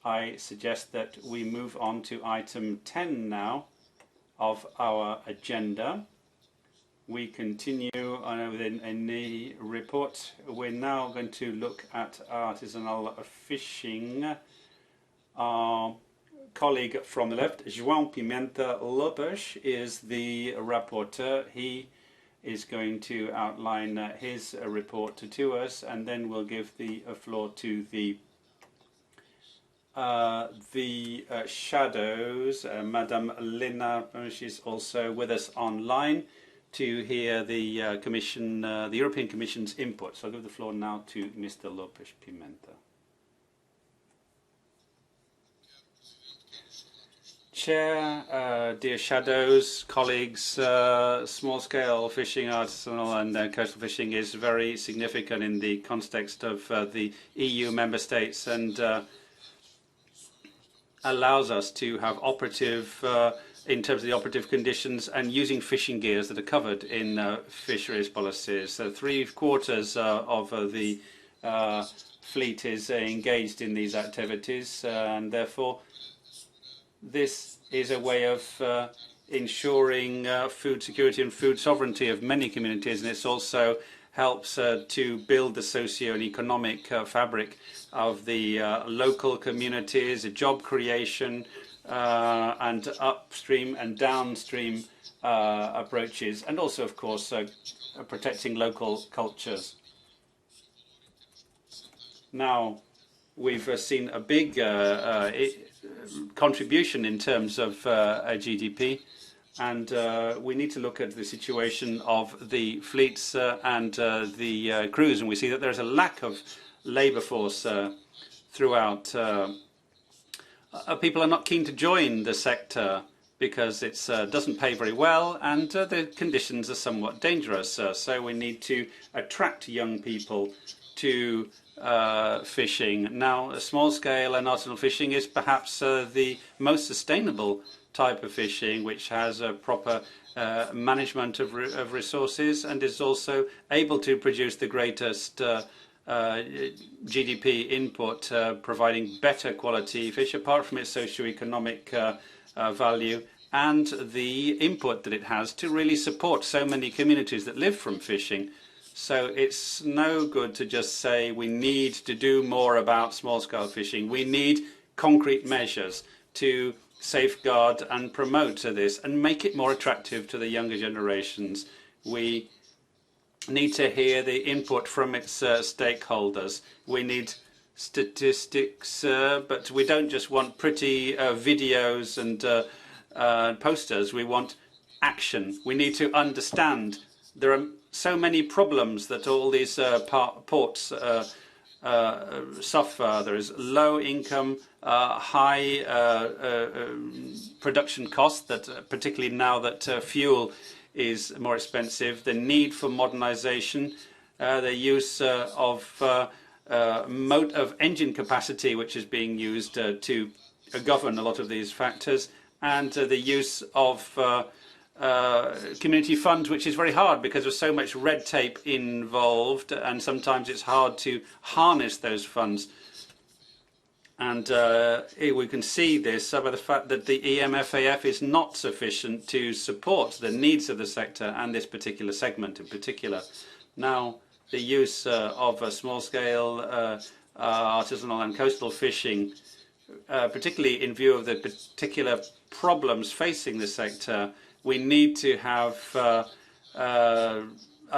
I suggest that we move on to item 10 now of our agenda. We continue in the report. We're now going to look at artisanal fishing. Our colleague from the left, João Pimenta Lopes, is the rapporteur. He is going to outline his report to us, and then we'll give the floor to the shadows. Madame Lena is also with us online to hear the Commission, the European Commission's input. So I'll give the floor now to Mr. Lopes Pimenta. Chair, dear shadows, colleagues, small-scale fishing, artisanal and coastal fishing is very significant in the context of the EU member states, and allows us to have operative, in terms of the operative conditions, and using fishing gears that are covered in fisheries policies. So 3/4 of the fleet is engaged in these activities, and therefore this is a way of ensuring food security and food sovereignty of many communities, and it also helps to build the socio and economic fabric of the local communities, job creation, and upstream and downstream approaches, and also, of course, protecting local cultures. Now, we've seen a big contribution in terms of GDP, and we need to look at the situation of the fleets and the crews, and we see that there's a lack of labour force throughout. People are not keen to join the sector because it doesn't pay very well, and the conditions are somewhat dangerous. So we need to attract young people to fishing. Now, small-scale and artisanal fishing is perhaps the most sustainable type of fishing, which has a proper management of resources and is also able to produce the greatest GDP input, providing better quality fish, apart from its socio-economic value and the input that it has to really support so many communities that live from fishing. So it's no good to just say we need to do more about small-scale fishing. We need concrete measures to safeguard and promote this and make it more attractive to the younger generations. We need to hear the input from its stakeholders. We need statistics, but we don't just want pretty videos and posters. We want action. We need to understand there are so many problems that all these ports suffer. There is low income, high production costs, that particularly now that fuel is more expensive, the need for modernization, the use of engine capacity, which is being used to govern a lot of these factors, and the use of community funds, which is very hard because there's so much red tape involved, and sometimes it's hard to harness those funds. And we can see this by the fact that the EMFAF is not sufficient to support the needs of the sector and this particular segment in particular. Now, the use of small-scale artisanal and coastal fishing, particularly in view of the particular problems facing the sector, we need to have a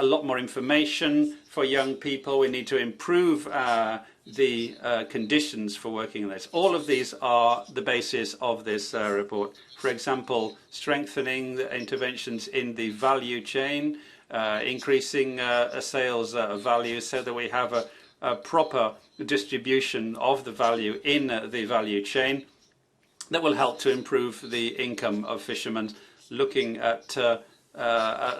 lot more information for young people. We need to improve the conditions for working on this. All of these are the basis of this report. For example, strengthening the interventions in the value chain, increasing sales value so that we have a proper distribution of the value in the value chain that will help to improve the income of fishermen, looking at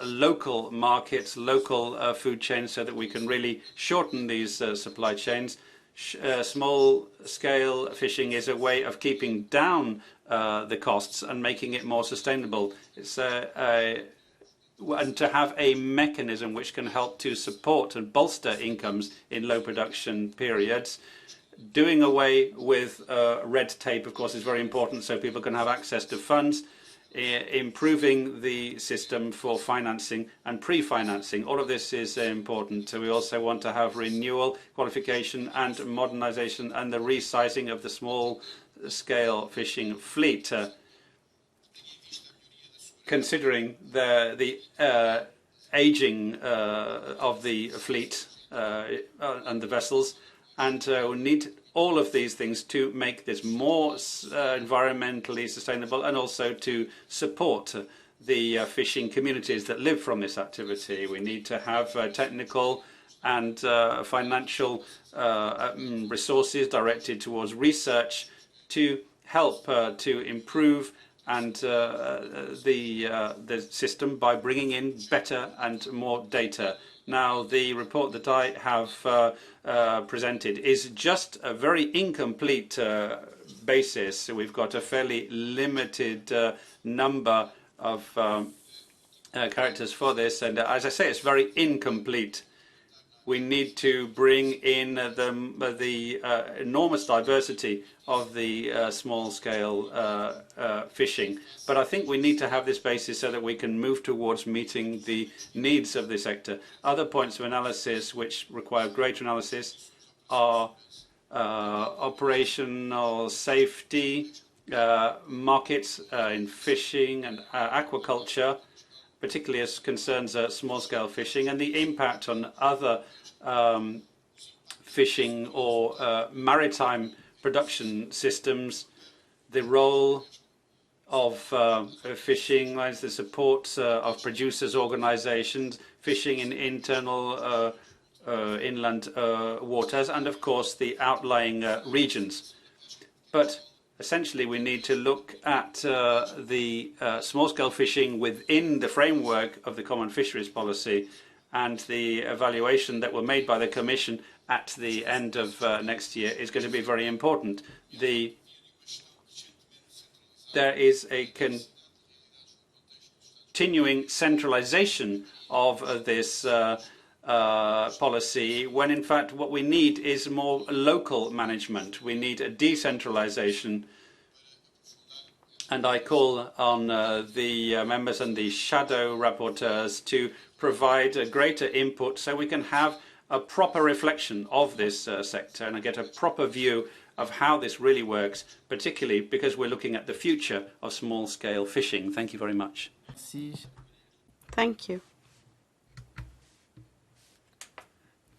local markets, local food chains, so that we can really shorten these supply chains. Small-scale fishing is a way of keeping down the costs and making it more sustainable. It's and to have a mechanism which can help to support and bolster incomes in low production periods. Doing away with red tape, of course, is very important so people can have access to funds. Improving the system for financing and pre-financing. All of this is important. We also want to have renewal, qualification and modernization and the resizing of the small-scale fishing fleet. Considering the aging of the fleet and the vessels, and we need all of these things to make this more environmentally sustainable and also to support the fishing communities that live from this activity. We need to have technical and financial resources directed towards research to help to improve and the system by bringing in better and more data. Now, the report that I have presented is just a very incomplete basis. We've got a fairly limited number of characters for this, and as I say, it's very incomplete. We need to bring in the enormous diversity of the small-scale fishing. But I think we need to have this basis so that we can move towards meeting the needs of the sector. Other points of analysis which require greater analysis are operational safety, markets in fishing and aquaculture, particularly as concerns small-scale fishing, and the impact on other fishing or maritime production systems, the role of fishing lines, the support of producers' organizations, fishing in internal inland waters, and of course the outlying regions. But essentially, we need to look at the small-scale fishing within the framework of the common fisheries policy, and the evaluation that were made by the Commission at the end of next year is going to be very important. There is a continuing centralization of this policy, when in fact what we need is more local management. We need a decentralization, and I call on the members and the shadow rapporteurs to provide a greater input so we can have a proper reflection of this sector and get a proper view of how this really works, particularly because we're looking at the future of small-scale fishing. Thank you very much. Thank you.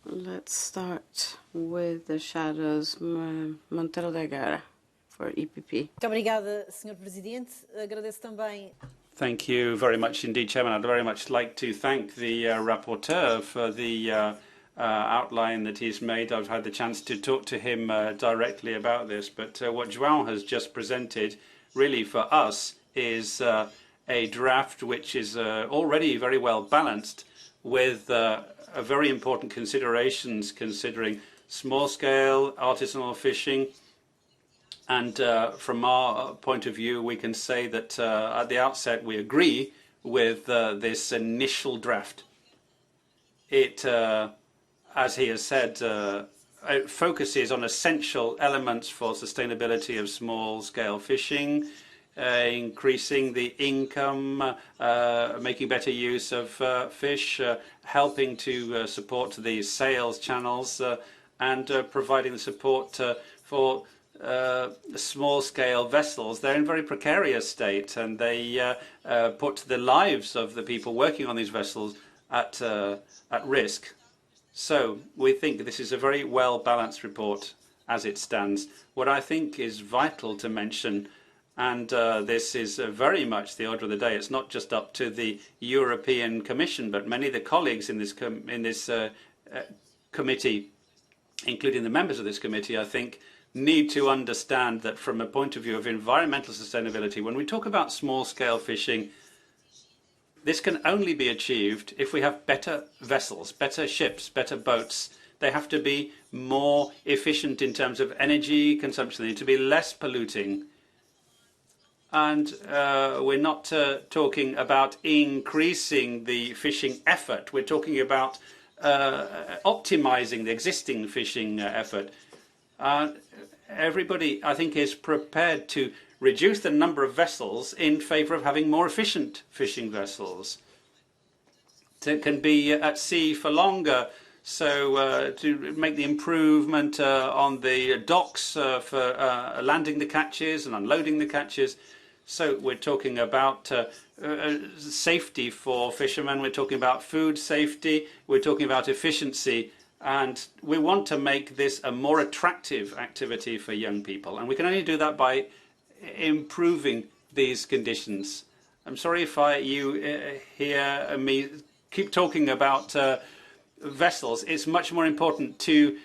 Let's start with the shadows. Monteiro da Gara for EPP. Muito obrigada, Sr. Presidente. Agradeço também. Thank you very much indeed, Chairman. I'd very much like to thank the rapporteur for the outline that he's made. I've had the chance to talk to him directly about this, but what João has just presented really for us is a draft which is already very well balanced with very important considerations considering small-scale artisanal fishing. And from our point of view, we can say that at the outset we agree with this initial draft. It, as he has said, it focuses on essential elements for sustainability of small-scale fishing, increasing the income, making better use of fish, helping to support the sales channels, and providing the support for small-scale vessels. They're in a very precarious state, and they put the lives of the people working on these vessels at risk. So we think this is a very well-balanced report as it stands. What I think is vital to mention, and this is very much the order of the day, it's not just up to the European Commission, but many of the colleagues in this committee, including the members of this committee, I think, need to understand that from a point of view of environmental sustainability, when we talk about small-scale fishing, this can only be achieved if we have better vessels, better ships, better boats. They have to be more efficient in terms of energy consumption. They need to be less polluting. And we're not talking about increasing the fishing effort. We're talking about optimizing the existing fishing effort. Everybody, I think, is prepared to reduce the number of vessels in favour of having more efficient fishing vessels that can be at sea for longer. So to make the improvement on the docks for landing the catches and unloading the catches. So we're talking about safety for fishermen, we're talking about food safety, we're talking about efficiency, and we want to make this a more attractive activity for young people. And we can only do that by improving these conditions. I'm sorry if you hear me keep talking about vessels. It's much more important to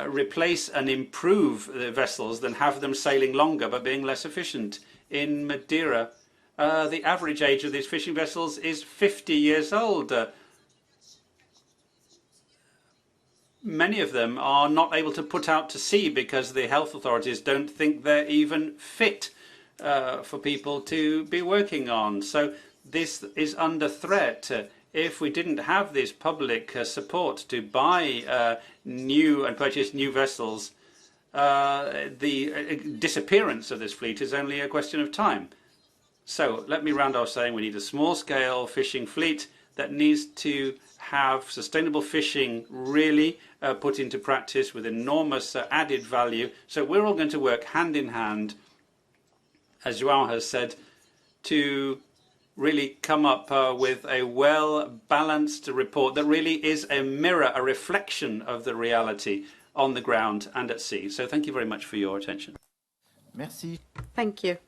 replace and improve the vessels than have them sailing longer but being less efficient. In Madeira, the average age of these fishing vessels is 50 years old. Many of them are not able to put out to sea because the health authorities don't think they're even fit for people to be working on. So this is under threat. If we didn't have this public support to buy new and purchase new vessels, the disappearance of this fleet is only a question of time. So let me round off saying we need a small-scale fishing fleet that needs to have sustainable fishing really put into practice with enormous added value. So we're all going to work hand in hand, as João has said, to really come up with a well-balanced report that really is a mirror, a reflection of the reality on the ground and at sea. So thank you very much for your attention. Merci. Thank you.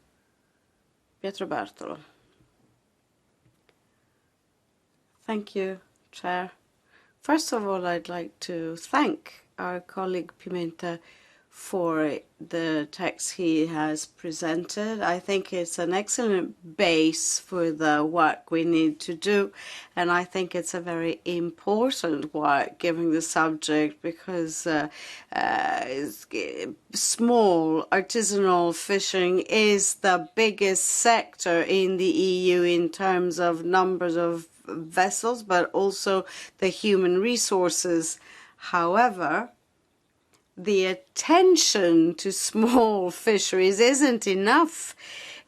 Pietro Bartolo. Thank you, Chair. First of all, I'd like to thank our colleague Pimenta for the text he has presented. I think it's an excellent base for the work we need to do, and I think it's a very important work given the subject because small artisanal fishing is the biggest sector in the EU in terms of numbers of vessels, but also the human resources. However, the attention to small fisheries isn't enough.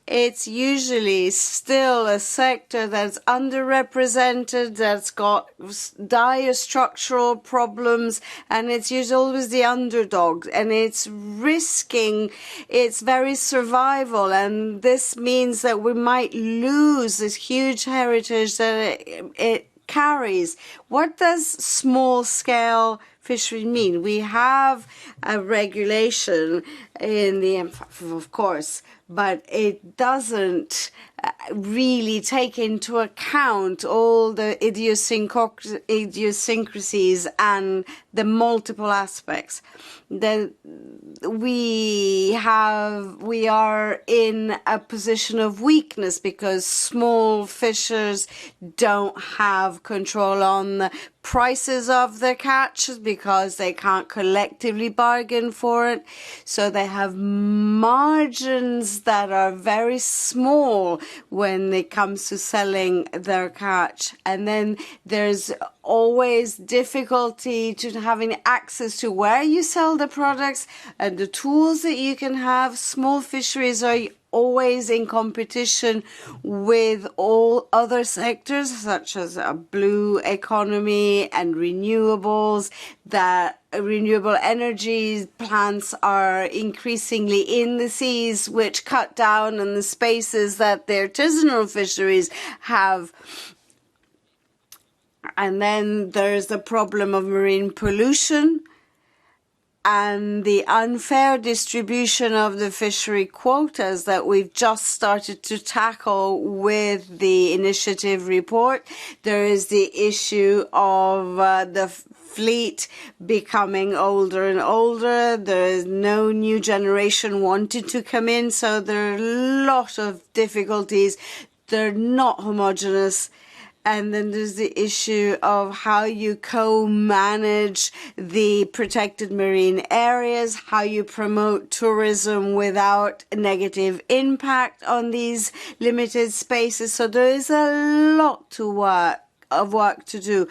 It's usually still a sector that's underrepresented, that's got dire structural problems, and it's usually always the underdog, and it's risking its very survival. And this means that we might lose this huge heritage that it carries. What does small-scale fishery mean? We have a regulation in the MFF, of course, but it doesn't really take into account all the idiosyncrasies and the multiple aspects. That we are in a position of weakness because small fishers don't have control on the prices of their catches because they can't collectively bargain for it. So they have margins that are very small when it comes to selling their catch. And then there's always difficulty to having access to where you sell the products and the tools that you can have. Small fisheries are always in competition with all other sectors such as a blue economy and renewables. That renewable energy plants are increasingly in the seas, which cut down on the spaces that the artisanal fisheries have. And then there's the problem of marine pollution and the unfair distribution of the fishery quotas that we've just started to tackle with the initiative report. There is the issue of the fleet becoming older and older. There is no new generation wanting to come in, so there are a lot of difficulties. They're not homogeneous. And then there's the issue of how you co-manage the protected marine areas, how you promote tourism without negative impact on these limited spaces. So there is a lot of work to do.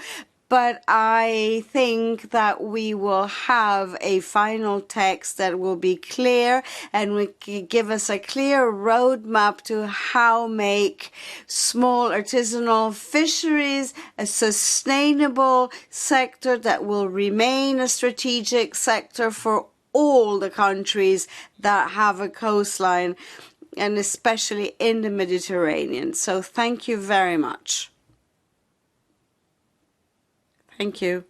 but I think that we will have a final text that will be clear and will give us a clear roadmap to how make small artisanal fisheries a sustainable sector that will remain a strategic sector for all the countries that have a coastline, and especially in the Mediterranean. So thank you very much. Thank you,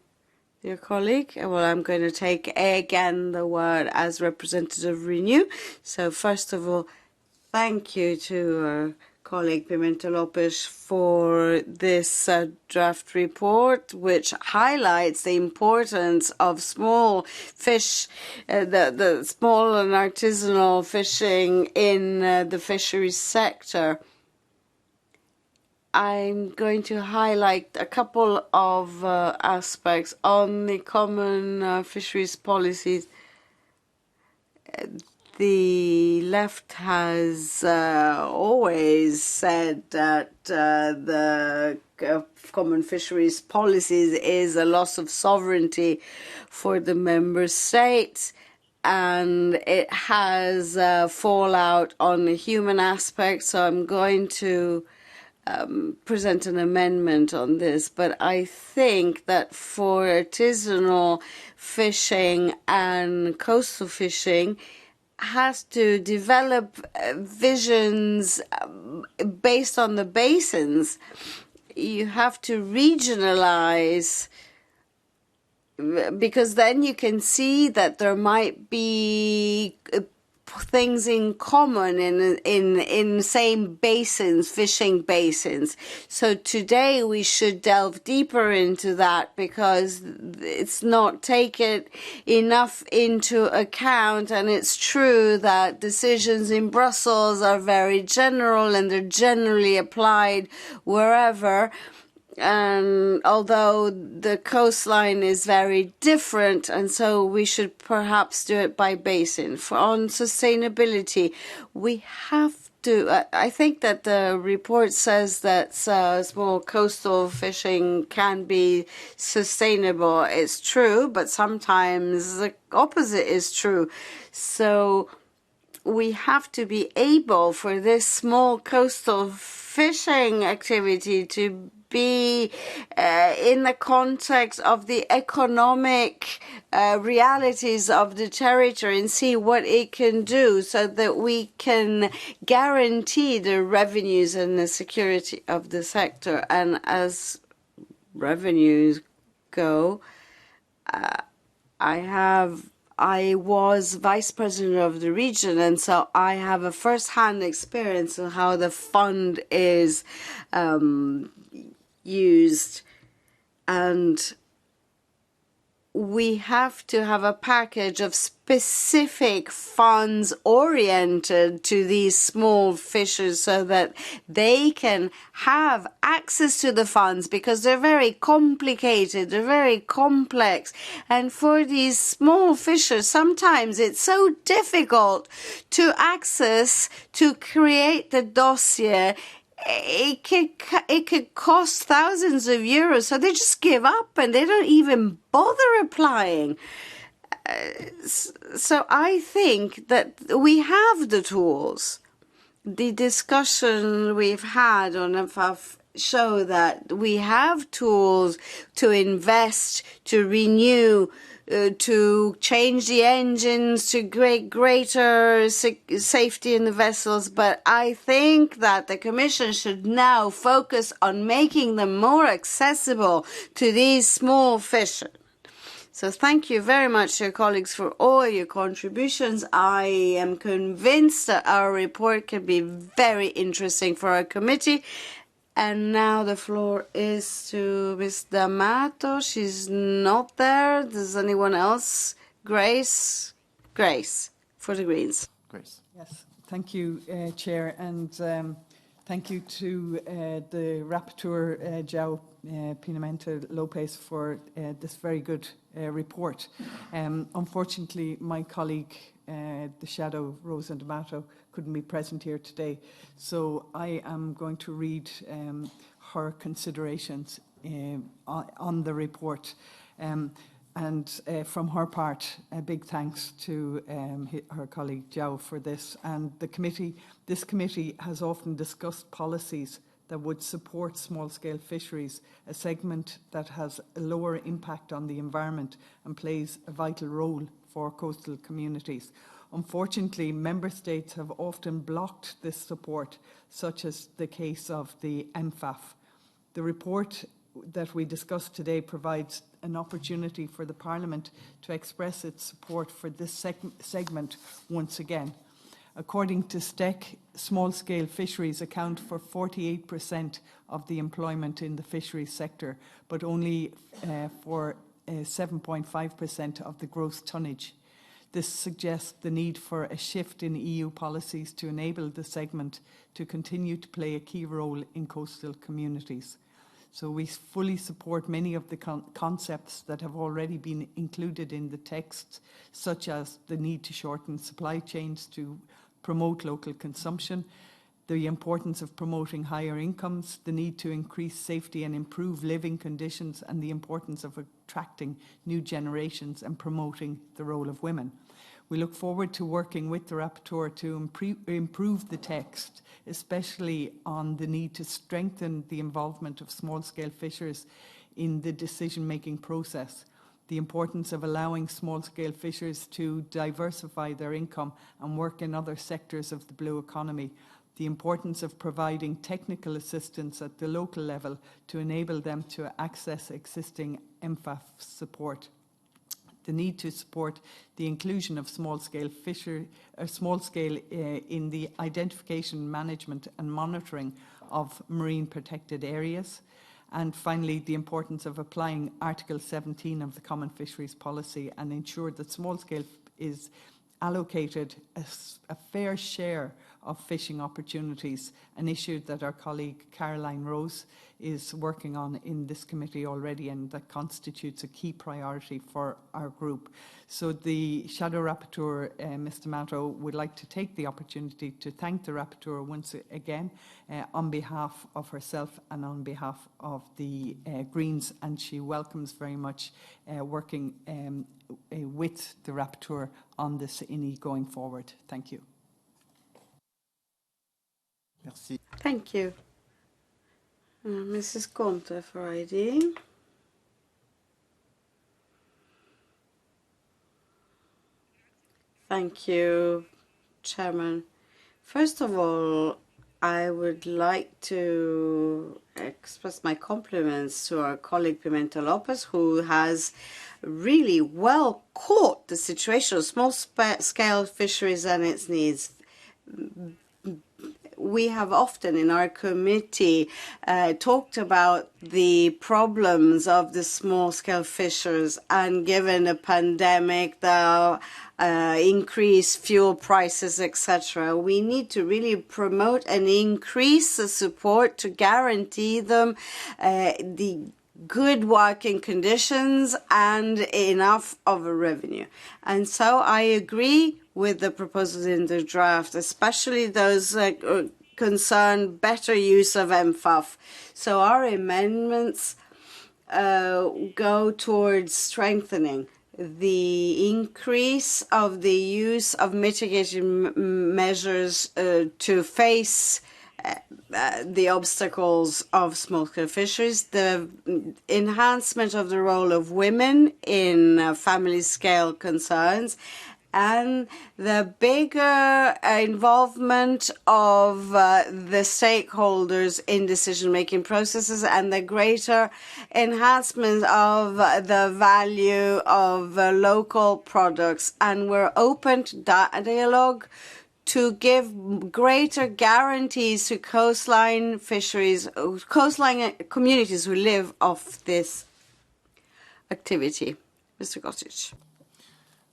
dear colleague. Well, I'm going to take again the word as representative of Renew. So first of all, thank you to our colleague Pimenta Lopes for this draft report, which highlights the importance of small fish, the small and artisanal fishing in the fisheries sector. I'm going to highlight a couple of aspects on the common fisheries policies. The left has always said that the common fisheries policies is a loss of sovereignty for the member states, and it has fallout on the human aspect. So I'm going to present an amendment on this, but I think that for artisanal fishing and coastal fishing has to develop visions based on the basins. You have to regionalize, because then you can see that there might be things in common in same basins, fishing basins. So today we should delve deeper into that, because it's not taken enough into account. And it's true that decisions in Brussels are very general and they're generally applied wherever. And although the coastline is very different, and so we should perhaps do it by basin. On sustainability, we have to, I think that the report says that small coastal fishing can be sustainable. It's true, but sometimes the opposite is true. So we have to be able for this small coastal fishing activity to be in the context of the economic realities of the territory and see what it can do, so that we can guarantee the revenues and the security of the sector. And as revenues go, I was vice president of the region, and so I have a first-hand experience of how the fund is used. And we have to have a package of specific funds oriented to these small fishers so that they can have access to the funds, because they're very complicated, they're very complex. And for these small fishers, sometimes it's so difficult to access, to create the dossier. It could cost thousands of euros, so they just give up and they don't even bother applying. So I think that we have the tools. The discussion we've had on FF show that we have tools to invest, to renew, to change the engines, to greater safety in the vessels. But I think that the Commission should now focus on making them more accessible to these small fishers. So thank you very much, dear colleagues, for all your contributions. I am convinced that our report can be very interesting for our committee. And now the floor is to Ms. D'Amato. She's not there. Does anyone else? Grace? Grace, for the Greens. Grace. Yes, thank you, Chair, and thank you to the rapporteur, João Pimenta Lopes, for this very good report. Unfortunately, my colleague, the shadow, Rosa D'Amato, couldn't be present here today, so I am going to read her considerations on the report. And from her part, a big thanks to her colleague Joe for this. And this committee has often discussed policies that would support small-scale fisheries, a segment that has a lower impact on the environment and plays a vital role for coastal communities. Unfortunately, member states have often blocked this support, such as the case of the MFAF. The report that we discussed today provides an opportunity for the Parliament to express its support for this segment once again. According to STEC, small-scale fisheries account for 48% of the employment in the fisheries sector, but only for 7.5% of the gross tonnage. This suggests the need for a shift in EU policies to enable the segment to continue to play a key role in coastal communities. So we fully support many of the concepts that have already been included in the text, such as the need to shorten supply chains to promote local consumption, the importance of promoting higher incomes, the need to increase safety and improve living conditions, and the importance of attracting new generations and promoting the role of women. We look forward to working with the rapporteur to improve the text, especially on the need to strengthen the involvement of small-scale fishers in the decision-making process, the importance of allowing small-scale fishers to diversify their income and work in other sectors of the blue economy, the importance of providing technical assistance at the local level to enable them to access existing MFAF support, the need to support the inclusion of small-scale in the identification, management and monitoring of marine protected areas, and finally the importance of applying Article 17 of the Common Fisheries Policy and ensure that small-scale is allocated a fair share of fishing opportunities, an issue that our colleague Caroline Rose is working on in this committee already, and that constitutes a key priority for our group. So the Shadow Rapporteur, Mr. Mato, would like to take the opportunity to thank the Rapporteur once again on behalf of herself and on behalf of the Greens, and she welcomes very much working with the Rapporteur on this INI going forward. Thank you. Merci. Thank you. Mrs. Conte for ID. Thank you, Chairman. First of all, I would like to express my compliments to our colleague Pimenta Lopez, who has really well caught the situation of small-scale fisheries and its needs. We have often in our committee talked about the problems of the small-scale fishers, and given the pandemic, the increased fuel prices, etc., we need to really promote and increase the support to guarantee them the good working conditions and enough of a revenue. And so I agree with the proposals in the draft, especially those concern better use of MFAF. So our amendments go towards strengthening the increase of the use of mitigation measures to face the obstacles of small-scale fisheries, the enhancement of the role of women in family-scale concerns, and the bigger involvement of the stakeholders in decision-making processes, and the greater enhancement of the value of local products. And we're open to dialogue to give greater guarantees to coastline fisheries, coastline communities who live off this activity. Mr. Gotic.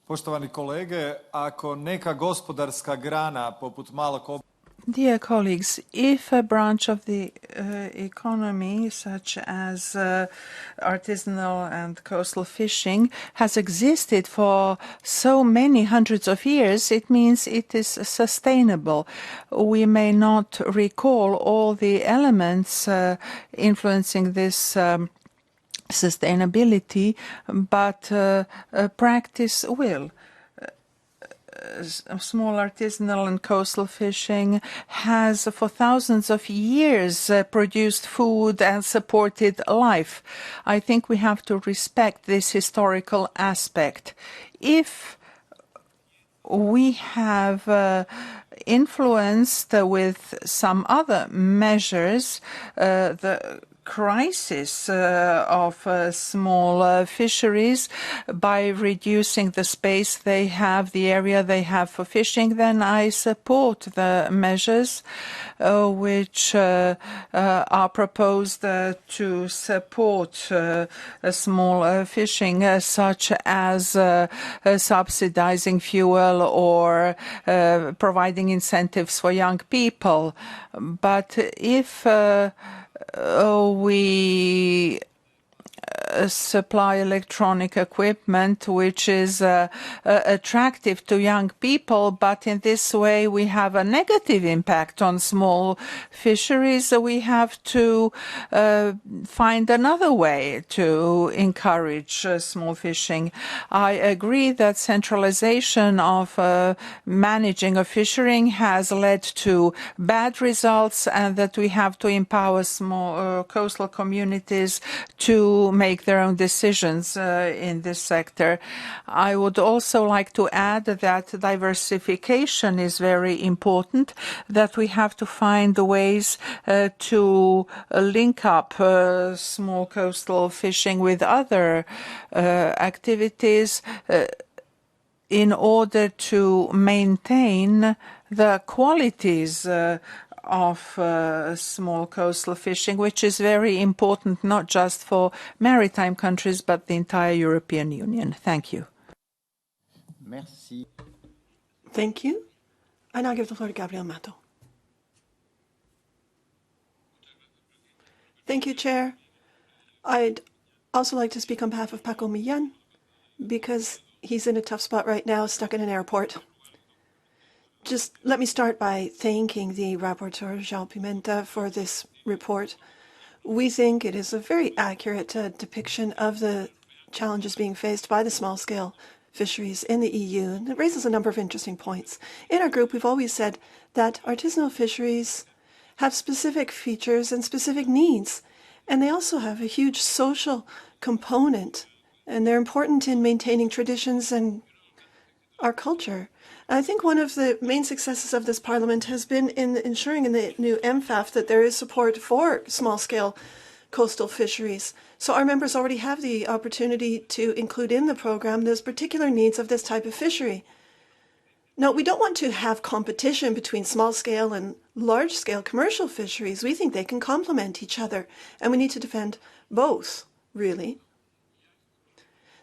Poštovani kolege, ako neka gospodarska grana poput malog... Dear colleagues, if a branch of the economy, such as artisanal and coastal fishing, has existed for so many hundreds of years, it means it is sustainable. We may not recall all the elements influencing this sustainability, but practice will. Small artisanal and coastal fishing has for thousands of years produced food and supported life. I think we have to respect this historical aspect. If we have influenced with some other measures the crisis of small fisheries by reducing the space they have, the area they have for fishing, then I support the measures which are proposed to support small fishing, such as subsidizing fuel or providing incentives for young people. But if we supply electronic equipment which is attractive to young people, but in this way we have a negative impact on small fisheries. So we have to find another way to encourage small fishing. I agree that centralization of managing a fishing has led to bad results, and that we have to empower small coastal communities to make their own decisions in this sector. I would also like to add that diversification is very important, that we have to find ways to link up small coastal fishing with other activities in order to maintain the qualities of small coastal fishing, which is very important not just for maritime countries but the entire European Union. Thank you. Merci. Thank you. I now give the floor to Gabriel Mato. Thank you, Chair. I'd also like to speak on behalf of Paco Millan because he's in a tough spot right now, stuck in an airport. Just let me start by thanking the rapporteur, João Pimenta, for this report. We think it is a very accurate depiction of the challenges being faced by the small-scale fisheries in the EU, and it raises a number of interesting points. In our group, we've always said that artisanal fisheries have specific features and specific needs, and they also have a huge social component, and they're important in maintaining traditions and our culture. I think one of the main successes of this Parliament has been in ensuring in the new MFAF that there is support for small-scale coastal fisheries. So our members already have the opportunity to include in the program those particular needs of this type of fishery. Now, we don't want to have competition between small-scale and large-scale commercial fisheries. We think they can complement each other, and we need to defend both, really.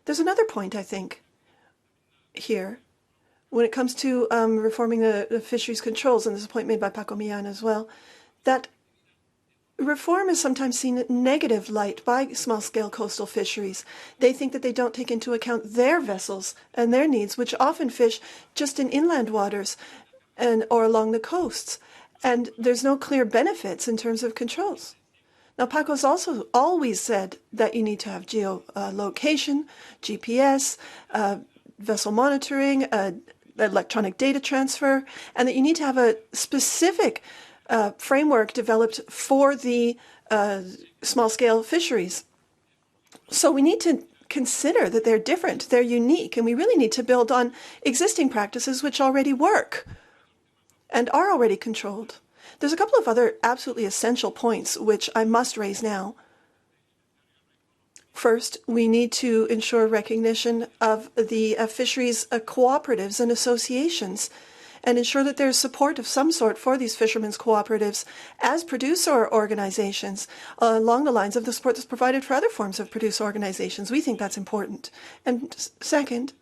There's another point, I think, here. When it comes to reforming the fisheries controls, and this is a point made by Paco Millan as well, that reform is sometimes seen in negative light by small-scale coastal fisheries. They think that they don't take into account their vessels and their needs, which often fish just in inland waters or along the coasts. And there's no clear benefits in terms of controls. Now, Paco's also always said that you need to have geolocation, GPS, vessel monitoring, electronic data transfer, and that you need to have a specific framework developed for the small-scale fisheries. So we need to consider that they're different, they're unique, and we really need to build on existing practices which already work and are already controlled. There's a couple of other absolutely essential points which I must raise now. First, we need to ensure recognition of the fisheries cooperatives and associations and ensure that there's support of some sort for these fishermen's cooperatives as producer organizations along the lines of the support that's provided for other forms of producer organizations. We think that's important. And second,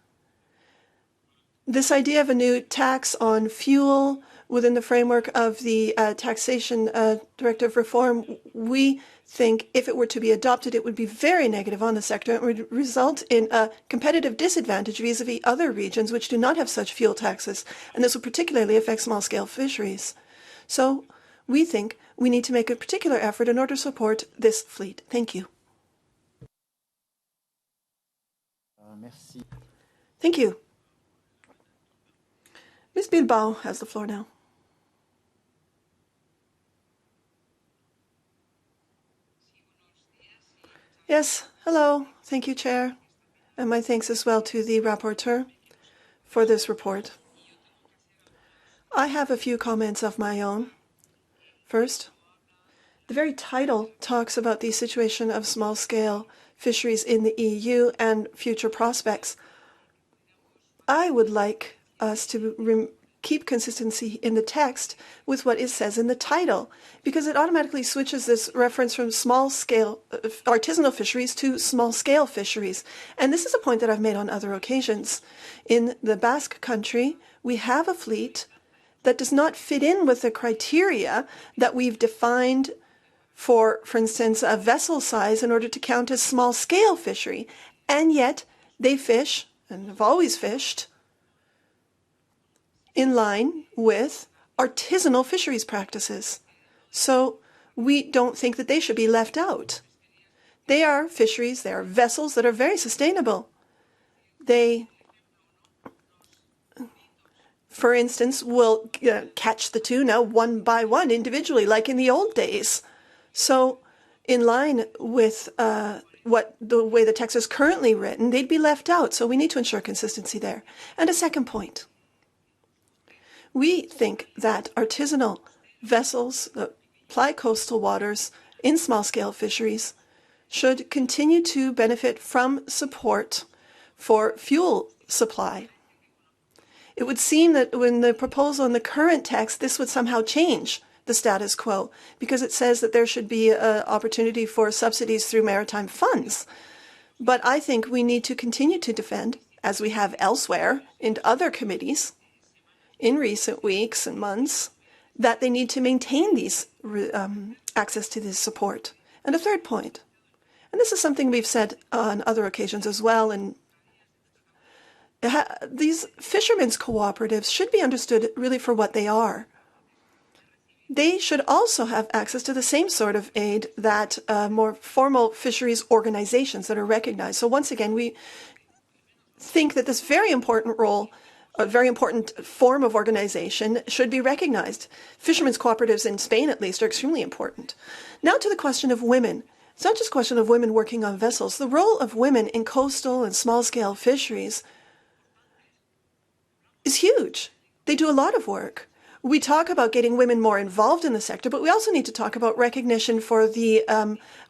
this idea of a new tax on fuel within the framework of the taxation directive reform, we think if it were to be adopted, it would be very negative on the sector. It would result in a competitive disadvantage vis-a-vis other regions which do not have such fuel taxes, and this would particularly affect small-scale fisheries. So we think we need to make a particular effort in order to support this fleet. Thank you. Merci. Thank you. Ms. Bilbao has the floor now. Yes, hello. Thank you, Chair. And my thanks as well to the rapporteur for this report. I have a few comments of my own. First, the very title talks about the situation of small-scale fisheries in the EU and future prospects. I would like us to keep consistency in the text with what it says in the title, because it automatically switches this reference from small-scale artisanal fisheries to small-scale fisheries. And this is a point that I've made on other occasions. In the Basque Country, we have a fleet that does not fit in with the criteria that we've defined for instance, a vessel size in order to count as small-scale fishery. And yet they fish, and have always fished, in line with artisanal fisheries practices. So we don't think that they should be left out. They are fisheries, they are vessels that are very sustainable. They, for instance, will catch the tuna one by one individually, like in the old days. So in line with the way the text is currently written, they'd be left out. So we need to ensure consistency there. And a second point. We think that artisanal vessels that ply coastal waters in small-scale fisheries should continue to benefit from support for fuel supply. It would seem that when the proposal in the current text, this would somehow change the status quo, because it says that there should be an opportunity for subsidies through maritime funds. But I think we need to continue to defend, as we have elsewhere in other committees in recent weeks and months, that they need to maintain these access to this support. And a third point, and this is something we've said on other occasions as well, and these fishermen's cooperatives should be understood really for what they are. They should also have access to the same sort of aid that more formal fisheries organizations that are recognized. So once again, we think that this very important role, a very important form of organization should be recognized. Fishermen's cooperatives in Spain, at least, are extremely important. Now to the question of women. It's not just a question of women working on vessels. The role of women in coastal and small-scale fisheries is huge. They do a lot of work. We talk about getting women more involved in the sector, but we also need to talk about recognition for the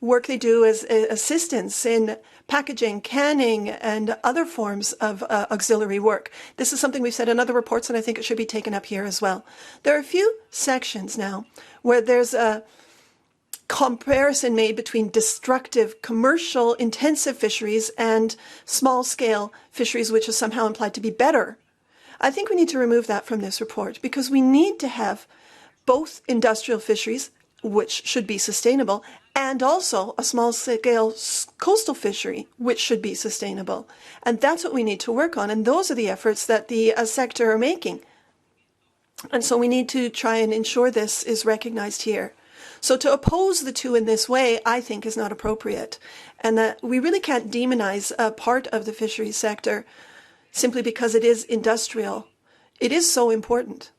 work they do as assistants in packaging, canning, and other forms of auxiliary work. This is something we've said in other reports, and I think it should be taken up here as well. There are a few sections now where there's a comparison made between destructive, commercial, intensive fisheries and small-scale fisheries, which is somehow implied to be better. I think we need to remove that from this report, because we need to have both industrial fisheries, which should be sustainable, and also a small-scale coastal fishery, which should be sustainable. And that's what we need to work on, and those are the efforts that the sector are making. And so we need to try and ensure this is recognized here. So to oppose the two in this way, I think, is not appropriate, and that we really can't demonize a part of the fisheries sector simply because it is industrial. It is so important.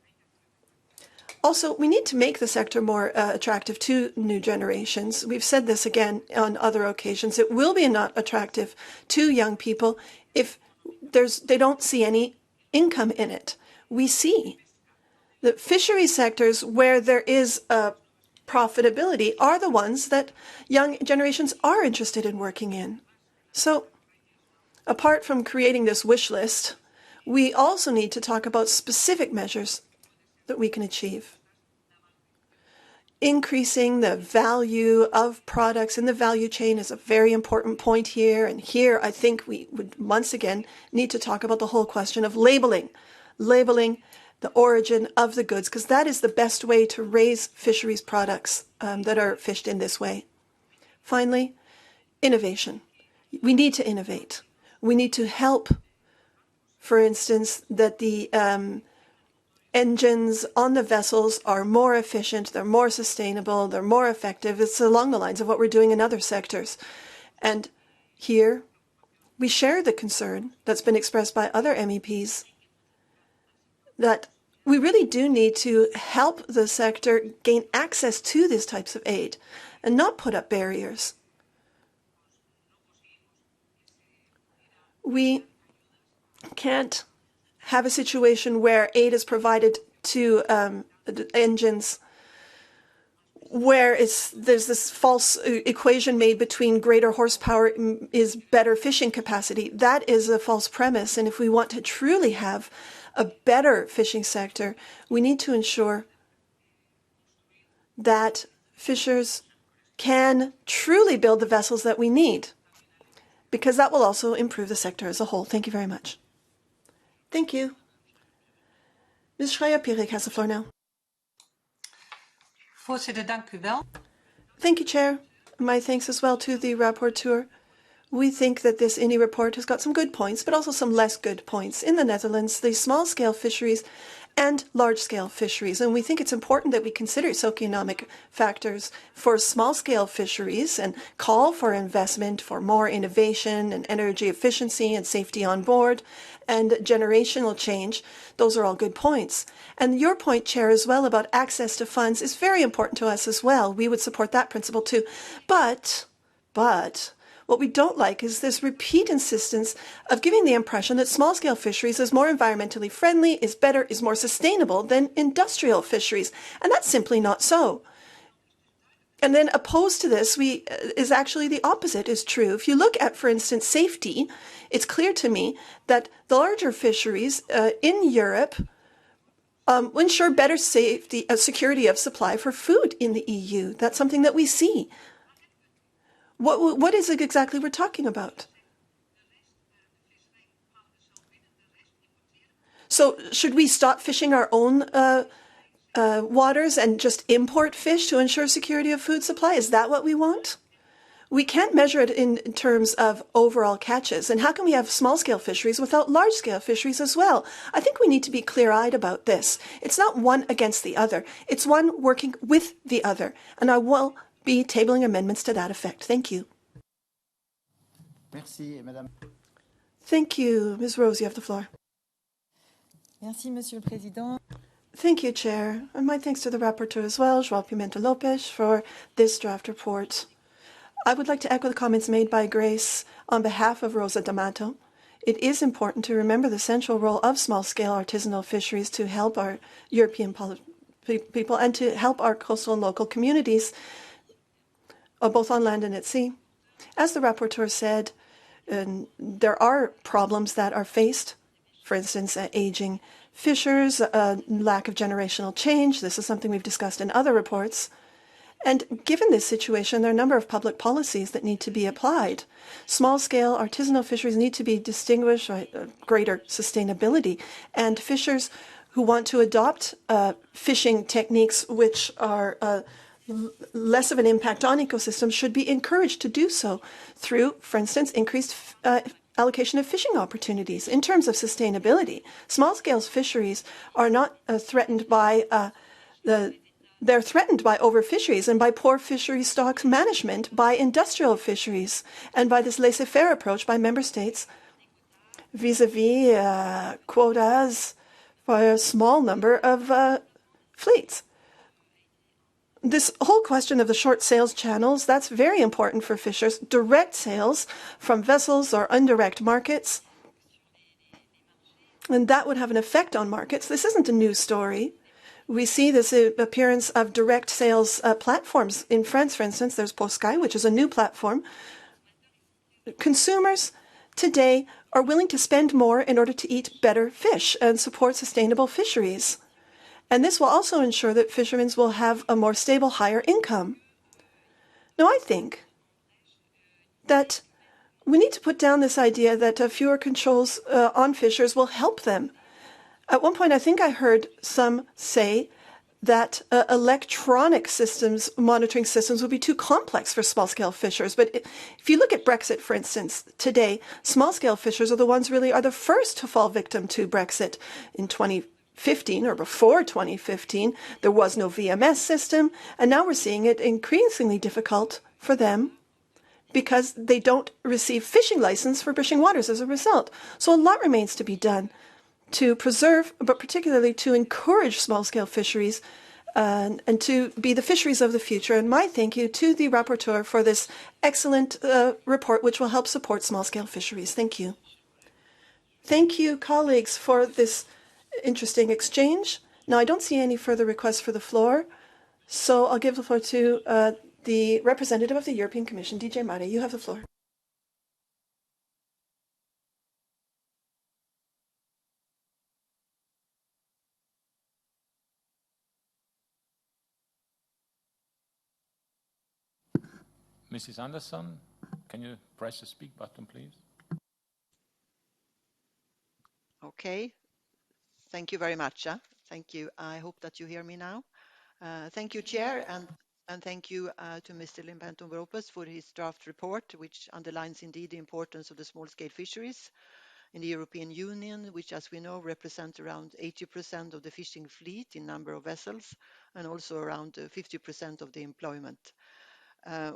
Also, we need to make the sector more attractive to new generations. We've said this again on other occasions. It will be not attractive to young people if they don't see any income in it. We see the fishery sectors where there is profitability are the ones that young generations are interested in working in. So, apart from creating this wish list, we also need to talk about specific measures that we can achieve. Increasing the value of products in the value chain is a very important point here. And here, I think we would once again need to talk about the whole question of labeling the origin of the goods, because that is the best way to raise fisheries products that are fished in this way. Finally, innovation. We need to innovate. We need to help, for instance, that the engines on the vessels are more efficient, they're more sustainable, they're more effective. It's along the lines of what we're doing in other sectors. And here, we share the concern that's been expressed by other MEPs that we really do need to help the sector gain access to these types of aid and not put up barriers. We can't have a situation where aid is provided to engines where there's this false equation made between greater horsepower is better fishing capacity. That is a false premise. And if we want to truly have a better fishing sector, we need to ensure that fishers can truly build the vessels that we need, because that will also improve the sector as a whole. Thank you very much. Thank you. Ms. Schreier-Pierik has the floor now. Voorzitter, dank u wel. Thank you, Chair. My thanks as well to the rapporteur. We think that this INI report has got some good points, but also some less good points. In the Netherlands, the small-scale fisheries and large-scale fisheries, and we think it's important that we consider socioeconomic factors for small-scale fisheries and call for investment for more innovation and energy efficiency and safety on board and generational change. Those are all good points. And your point, Chair, as well about access to funds is very important to us as well. We would support that principle too. But what we don't like is this repeat insistence of giving the impression that small-scale fisheries is more environmentally friendly, is better, is more sustainable than industrial fisheries. And that's simply not so. And then opposed to this is actually the opposite is true. If you look at, for instance, safety, it's clear to me that the larger fisheries in Europe ensure better safety, security of supply for food in the EU. That's something that we see. What is it exactly we're talking about? So should we stop fishing our own waters and just import fish to ensure security of food supply? Is that what we want? We can't measure it in terms of overall catches. And how can we have small-scale fisheries without large-scale fisheries as well? I think we need to be clear-eyed about this. It's not one against the other. It's one working with the other. And I will be tabling amendments to that effect. Thank you. Merci, Madame. Thank you. Ms. Rose, you have the floor. Merci, Monsieur le Président. Thank you, Chair. And my thanks to the rapporteur as well, João Pimenta Lopes, for this draft report. I would like to echo the comments made by Grace on behalf of Rosa D'Amato. It is important to remember the central role of small-scale artisanal fisheries to help our European people and to help our coastal and local communities, both on land and at sea. As the rapporteur said, there are problems that are faced, for instance, aging fishers, lack of generational change. This is something we've discussed in other reports. And given this situation, there are a number of public policies that need to be applied. Small-scale artisanal fisheries need to be distinguished by greater sustainability, and fishers who want to adopt fishing techniques which are less of an impact on ecosystems should be encouraged to do so through, for instance, increased allocation of fishing opportunities. In terms of sustainability, small-scale fisheries are not threatened by they're threatened by overfisheries and by poor fishery stocks management, by industrial fisheries, and by this laissez-faire approach by member states vis-à-vis quotas for a small number of fleets. This whole question of the short sales channels, that's very important for fishers. Direct sales from vessels or indirect markets, and that would have an effect on markets. This isn't a new story. We see this appearance of direct sales platforms. In France, for instance, there's Poskai, which is a new platform. Consumers today are willing to spend more in order to eat better fish and support sustainable fisheries. And this will also ensure that fishermen will have a more stable, higher income. Now, I think that we need to put down this idea that fewer controls on fishers will help them. At one point, I think I heard some say that electronic systems, monitoring systems, would be too complex for small-scale fishers. But if you look at Brexit, for instance, today, small-scale fishers are the ones really are the first to fall victim to Brexit. In 2015 or before 2015, there was no VMS system, and now we're seeing it increasingly difficult for them because they don't receive fishing license for fishing waters as a result. So a lot remains to be done to preserve, but particularly to encourage small-scale fisheries and to be the fisheries of the future. And my thank you to the rapporteur for this excellent report, which will help support small-scale fisheries. Thank you. Thank you, colleagues, for this interesting exchange. Now, I don't see any further requests for the floor, so I'll give the floor to the representative of the European Commission, DJ Mare. You have the floor. Mrs. Anderson, can you press the speak button, please? Okay. Thank you very much. Thank you. I hope that you hear me now. Thank you, Chair, and thank you to Mr. Limpento-Lopez for his draft report, which underlines indeed the importance of the small-scale fisheries in the European Union, which, as we know, represent around 80% of the fishing fleet in number of vessels, and also around 50% of the employment.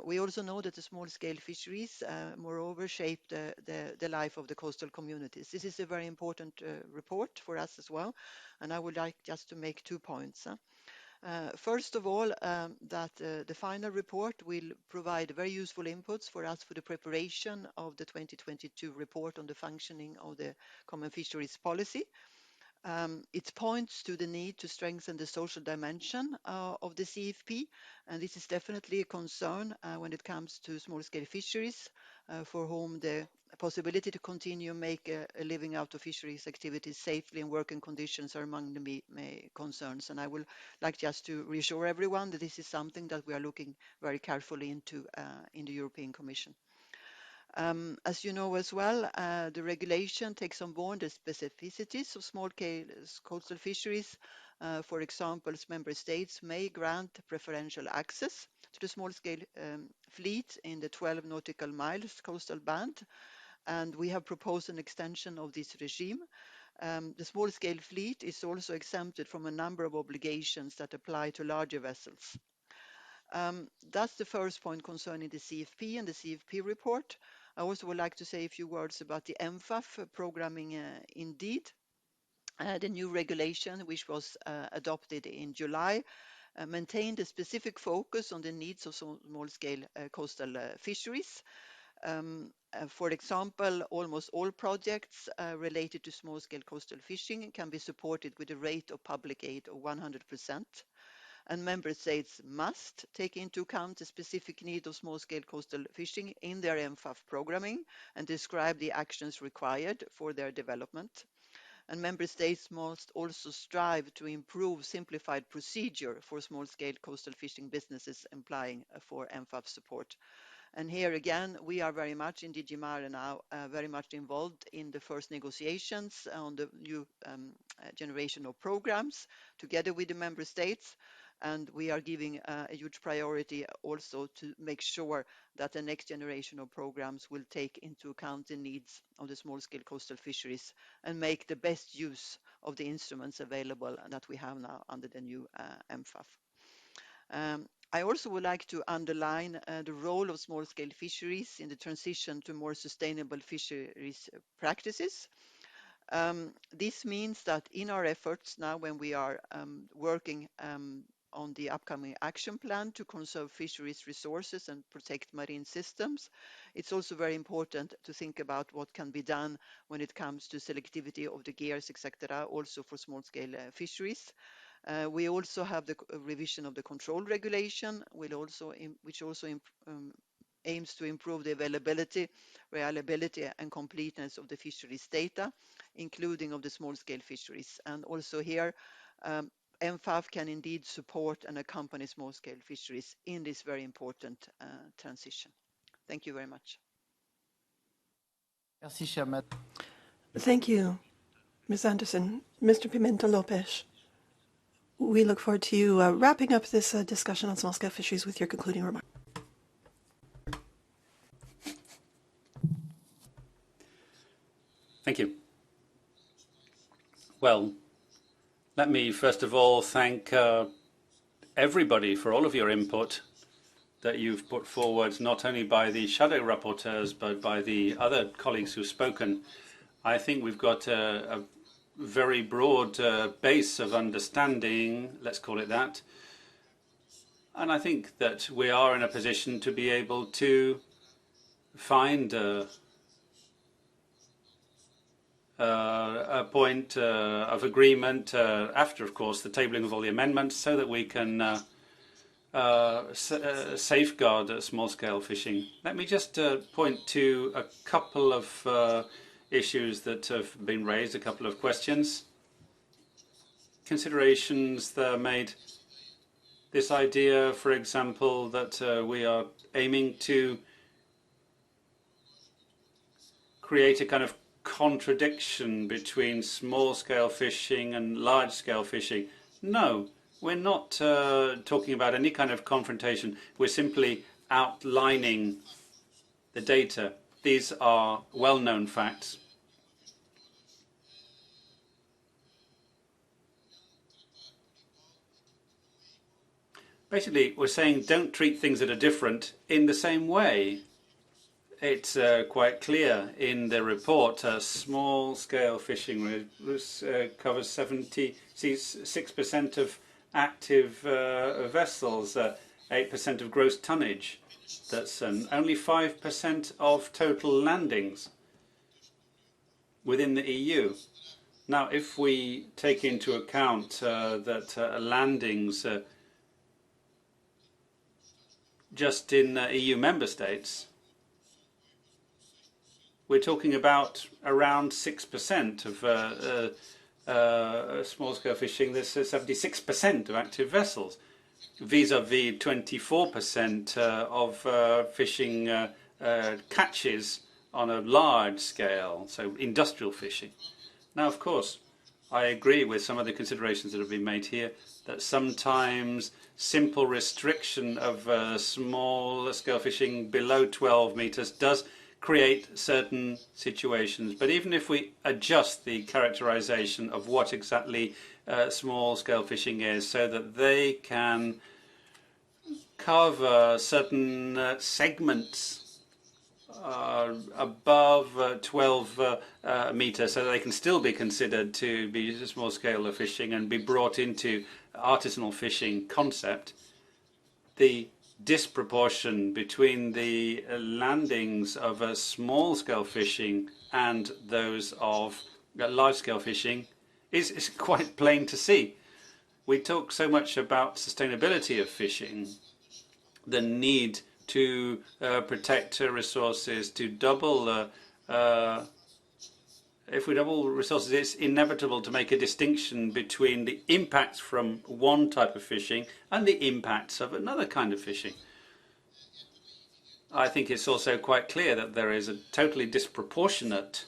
We also know that the small-scale fisheries, moreover, shape the life of the coastal communities. This is a very important report for us as well, and I would like just to make 2 points. First of all, that the final report will provide very useful inputs for us for the preparation of the 2022 report on the functioning of the common fisheries policy. It points to the need to strengthen the social dimension of the CFP, and this is definitely a concern when it comes to small-scale fisheries, for whom the possibility to continue make a living out of fisheries activities safely and working conditions are among the main concerns. And I would like just to reassure everyone that this is something that we are looking very carefully into in the European Commission. As you know as well, the regulation takes on board the specificities of small-scale coastal fisheries. For example, member states may grant preferential access to the small-scale fleet in the 12 nautical miles coastal band, and we have proposed an extension of this regime. The small-scale fleet is also exempted from a number of obligations that apply to larger vessels. That's the first point concerning the CFP and the CFP report. I also would like to say a few words about the MFAF programming indeed. The new regulation, which was adopted in July, maintained a specific focus on the needs of small-scale coastal fisheries. For example, almost all projects related to small-scale coastal fishing can be supported with a rate of public aid of 100%. And member states must take into account the specific need of small-scale coastal fishing in their MFAF programming and describe the actions required for their development. And member states must also strive to improve simplified procedure for small-scale coastal fishing businesses applying for MFAF support. And here again, we are very much in DG Mare now, very much involved in the first negotiations on the new generation of programs together with the member states. And we are giving a huge priority also to make sure that the next generation of programs will take into account the needs of the small-scale coastal fisheries and make the best use of the instruments available that we have now under the new MFAF. I also would like to underline the role of small-scale fisheries in the transition to more sustainable fisheries practices. This means that in our efforts now, when we are working on the upcoming action plan to conserve fisheries resources and protect marine systems, it's also very important to think about what can be done when it comes to selectivity of the gears, etc., also for small-scale fisheries. We also have the revision of the control regulation, which also aims to improve the availability, reliability and completeness of the fisheries data, including of the small-scale fisheries. And also here, MFAF can indeed support and accompany small-scale fisheries in this very important transition. Thank you very much. Thank you, Ms. Anderson. Mr. Pimenta-Lopez, we look forward to you wrapping up this discussion on small-scale fisheries with your concluding remarks. Thank you. Well, let me first of all thank everybody for all of your input that you've put forward, not only by the shadow rapporteurs, but by the other colleagues who've spoken. I think we've got a very broad base of understanding, let's call it that. And I think that we are in a position to be able to find a point of agreement after, of course, the tabling of all the amendments, so that we can safeguard small-scale fishing. Let me just point to a couple of issues that have been raised, a couple of questions. Considerations that are made. This idea, for example, that we are aiming to create a kind of contradiction between small-scale fishing and large-scale fishing. No, we're not talking about any kind of confrontation. We're simply outlining the data. These are well-known facts. Basically, we're saying don't treat things that are different in the same way. It's quite clear in the report. Small-scale fishing covers 76% of active vessels, 8% of gross tonnage. That's only 5% of total landings within the EU. Now, if we take into account that landings just in EU member states, we're talking about around 6% of small-scale fishing. There's 76% of active vessels, vis-à-vis 24% of fishing catches on a large scale, so industrial fishing. Now, of course, I agree with some of the considerations that have been made here, that sometimes simple restriction of small-scale fishing below 12 meters does create certain situations. But even if we adjust the characterization of what exactly small-scale fishing is, so that they can cover certain segments above 12 meters, so that they can still be considered to be small-scale fishing and be brought into artisanal fishing concept, the disproportion between the landings of small-scale fishing and those of large-scale fishing is quite plain to see. We talk so much about sustainability of fishing, the need to protect resources, to double. If we double resources, it's inevitable to make a distinction between the impacts from one type of fishing and the impacts of another kind of fishing. I think it's also quite clear that there is a totally disproportionate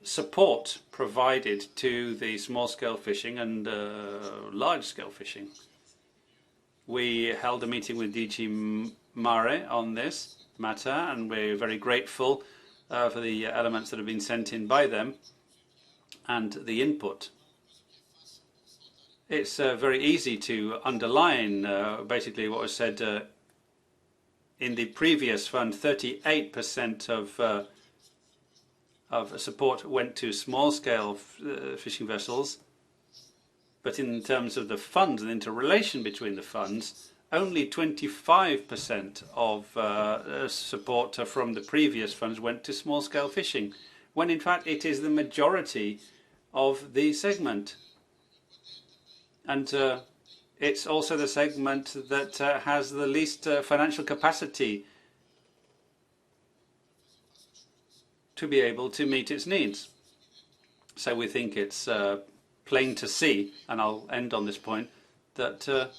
support provided to the small-scale fishing and large-scale fishing. We held a meeting with DG Mare on this matter, and we're very grateful for the elements that have been sent in by them and the input. It's very easy to underline basically what was said in the previous fund. 38% of support went to small-scale fishing vessels, but in terms of the funds and the interrelation between the funds, only 25% of support from the previous funds went to small-scale fishing, when in fact it is the majority of the segment. And it's also the segment that has the least financial capacity to be able to meet its needs. So we think it's plain to see, and I'll end on this point, that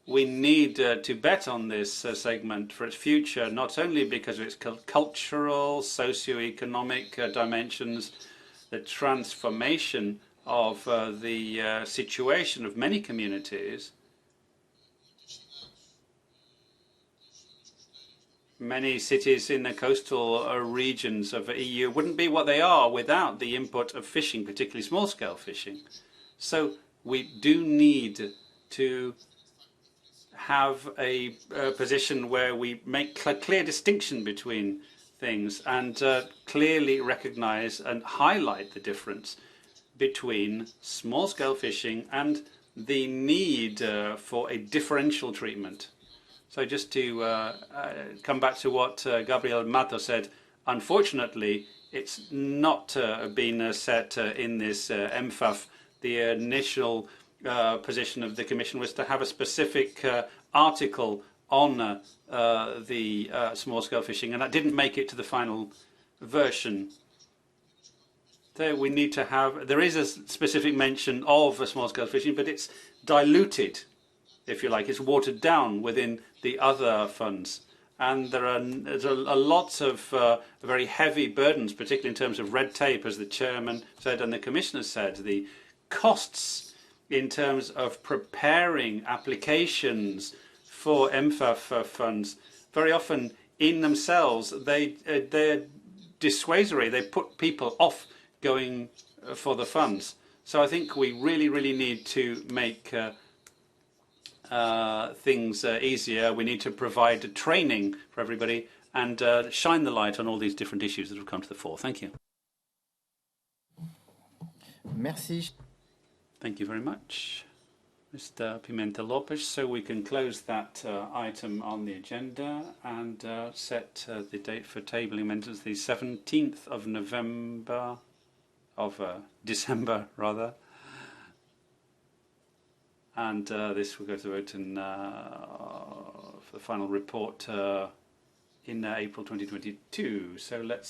we need to bet on this segment for its future, not only because of its cultural, socio-economic dimensions, the transformation of the situation of many communities. Many cities in the coastal regions of the EU wouldn't be what they are without the input of fishing, particularly small-scale fishing. So we do need to have a position where we make clear distinction between things and clearly recognise and highlight the difference between small-scale fishing and the need for a differential treatment. So just to come back to what Gabriel Mato said, unfortunately, it's not been set in this MFAF. The initial position of the Commission was to have a specific article on the small-scale fishing, and that didn't make it to the final version. So we need to have, there is a specific mention of small-scale fishing, but it's diluted, if you like, it's watered down within the other funds. And there's a lots of very heavy burdens, particularly in terms of red tape, as the chairman said and the commissioner said. The costs in terms of preparing applications for MFAF funds, very often in themselves, they're dissuasory. They put people off going for the funds. So I think we really need to make things easier. We need to provide training for everybody and shine the light on all these different issues that have come to the fore. Thank you. Merci. Thank you very much, Mr. Pimenta Lopes. So we can close that item on the agenda and set the date for tabling amendments, the 17th of November, of December rather. And this will go to vote in, for the final report in April 2022. So let's